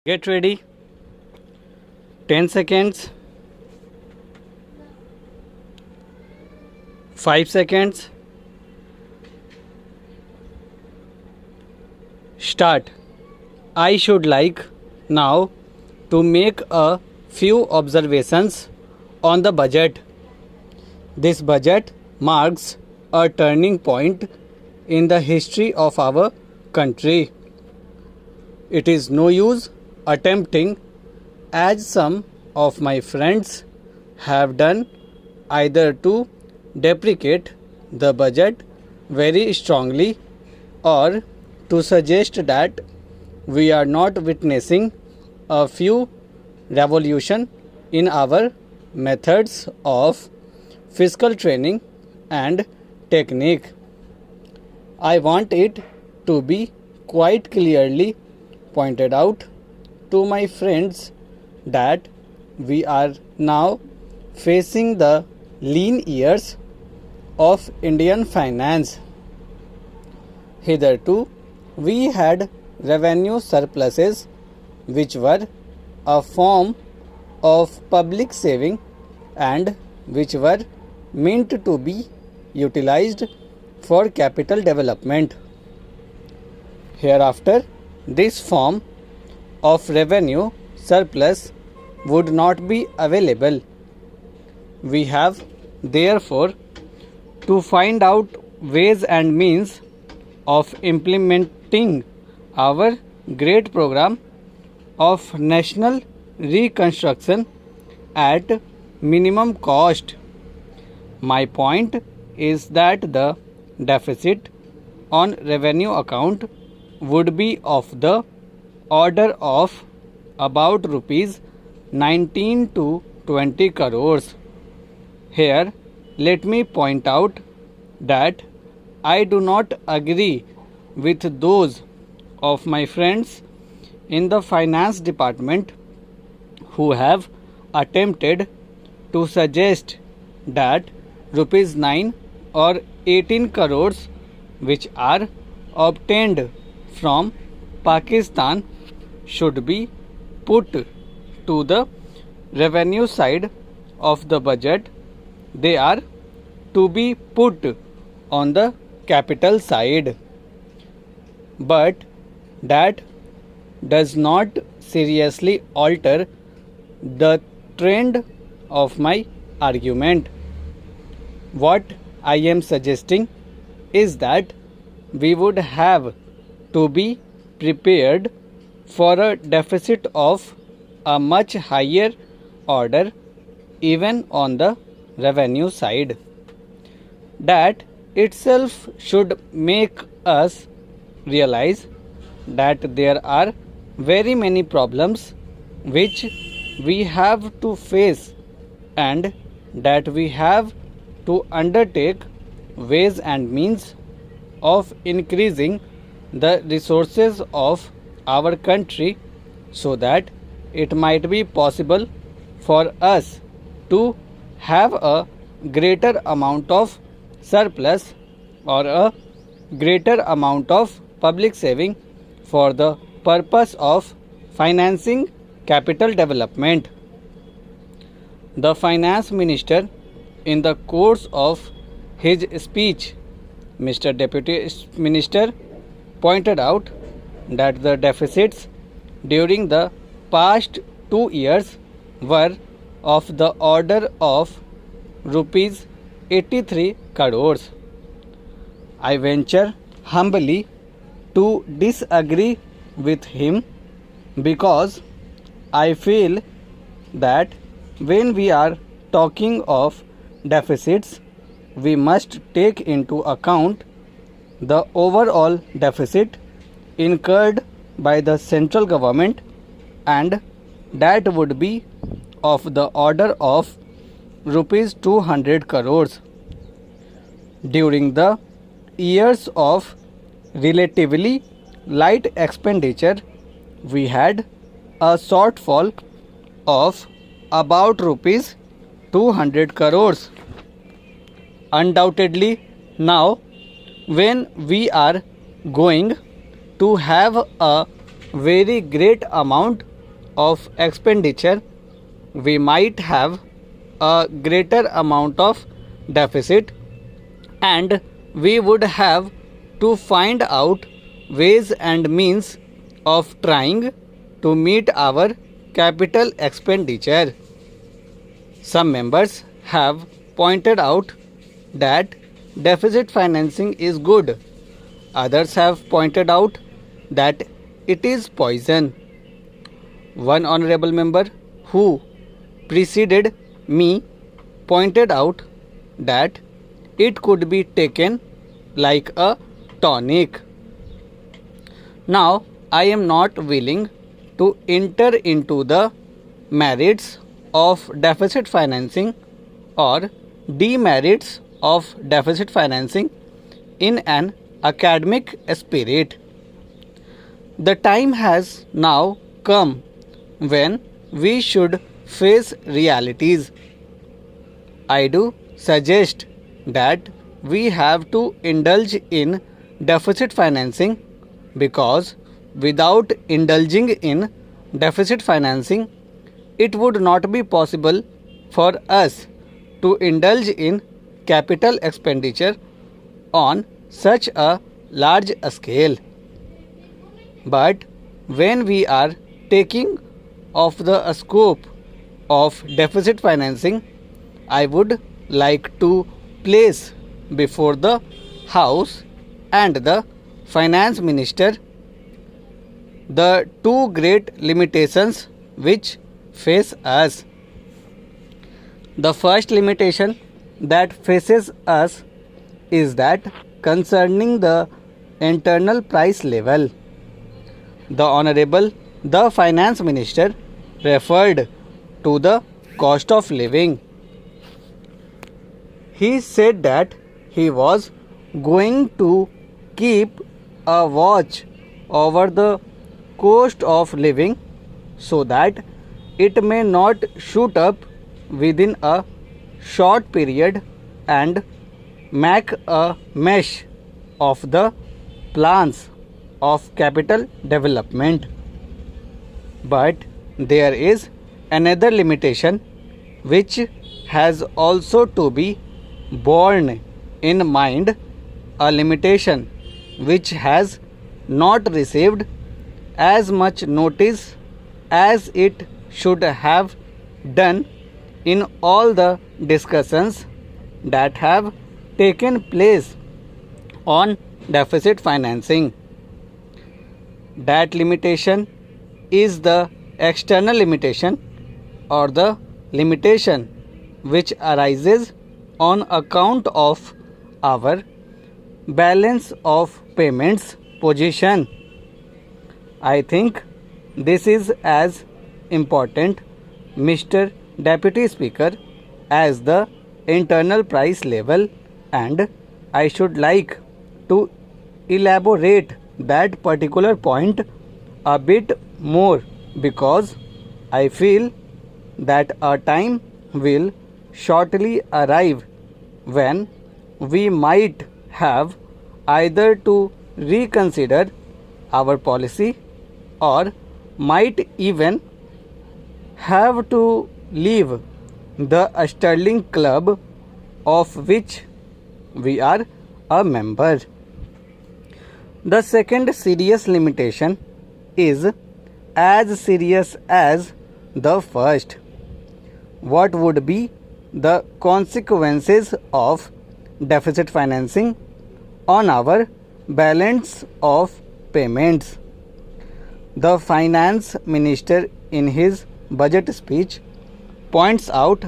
Get ready. 10 seconds. 5 seconds. Start. I should like now to make a few observations on the budget. This budget marks a turning point in the history of our country. It is no use attempting, as some of my friends have done, either to deprecate the budget very strongly or to suggest that we are not witnessing a few revolution in our methods of fiscal training and technique. I want it to be quite clearly pointed out to my friends that we are now facing the lean years of Indian finance. Hitherto, we had revenue surpluses which were a form of public saving and which were meant to be utilized for capital development. Hereafter, this form of revenue surplus would not be available. We have therefore to find out ways and means of implementing our great program of national reconstruction at minimum cost. My point is that the deficit on revenue account would be of the order of about rupees 19 to 20 crores. Here, let me point out that I do not agree with those of my friends in the finance department who have attempted to suggest that rupees 9 or 18 crores which are obtained from Pakistan should be put to the revenue side of the budget. They are to be put on the capital side. But that does not seriously alter the trend of my argument. What I am suggesting is that we would have to be prepared for a deficit of a much higher order even on the revenue side. That itself should make us realize that there are very many problems which we have to face and that we have to undertake ways and means of increasing the resources of our country so that it might be possible for us to have a greater amount of surplus or a greater amount of public saving for the purpose of financing capital development. The finance minister, in the course of his speech, Mr. Deputy Minister pointed out that the deficits during the past 2 years were of the order of rupees 83 crores. I venture humbly to disagree with him because I feel that when we are talking of deficits, we must take into account the overall deficit incurred by the central government, and that would be of the order of rupees 200 crores. During the years of relatively light expenditure, we had a shortfall of about rupees 200 crores. Undoubtedly, now when we are going to have a very great amount of expenditure, we might have a greater amount of deficit, and we would have to find out ways and means of trying to meet our capital expenditure. Some members have pointed out that deficit financing is good. Others have pointed out that it is poison. One honorable member who preceded me pointed out that it could be taken like a tonic. Now, I am not willing to enter into the merits of deficit financing or demerits of deficit financing in an academic spirit. The time has now come when we should face realities. I do suggest that we have to indulge in deficit financing, because without indulging in deficit financing, it would not be possible for us to indulge in capital expenditure on such a large scale. But when we are taking of the scope of deficit financing, I would like to place before the House and the Finance Minister the two great limitations which face us. The first limitation that faces us is that concerning the internal price level. The Honorable the Finance Minister referred to the cost of living. He said that he was going to keep a watch over the cost of living so that it may not shoot up within a short period and make a mess of the plans of capital development. But there is another limitation which has also to be borne in mind, a limitation which has not received as much notice as it should have done in all the discussions that have taken place on deficit financing. That limitation is the external limitation, or the limitation which arises on account of our balance of payments position. I think this is as important, Mr. Deputy Speaker, as the internal price level, and I should like to elaborate that particular point a bit more, because I feel that a time will shortly arrive when we might have either to reconsider our policy or might even have to leave the Sterling Club of which we are a member. The second serious limitation is as serious as the first. What would be the consequences of deficit financing on our balance of payments? The Finance Minister in his budget speech points out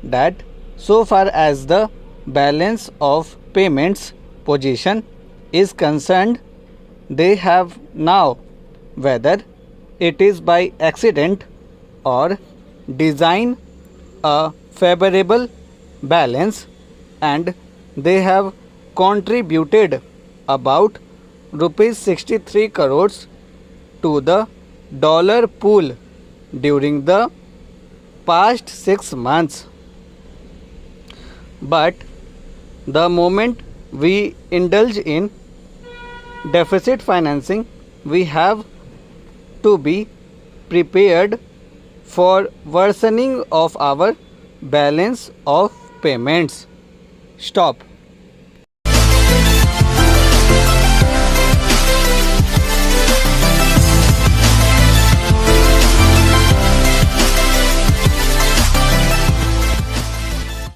that so far as the balance of payments position is concerned, they have now, whether it is by accident or design, a favorable balance, and they have contributed about rupees 63 crores to the dollar pool during the past 6 months. But the moment we indulge in deficit financing, we have to be prepared for worsening of our balance of payments. Stop.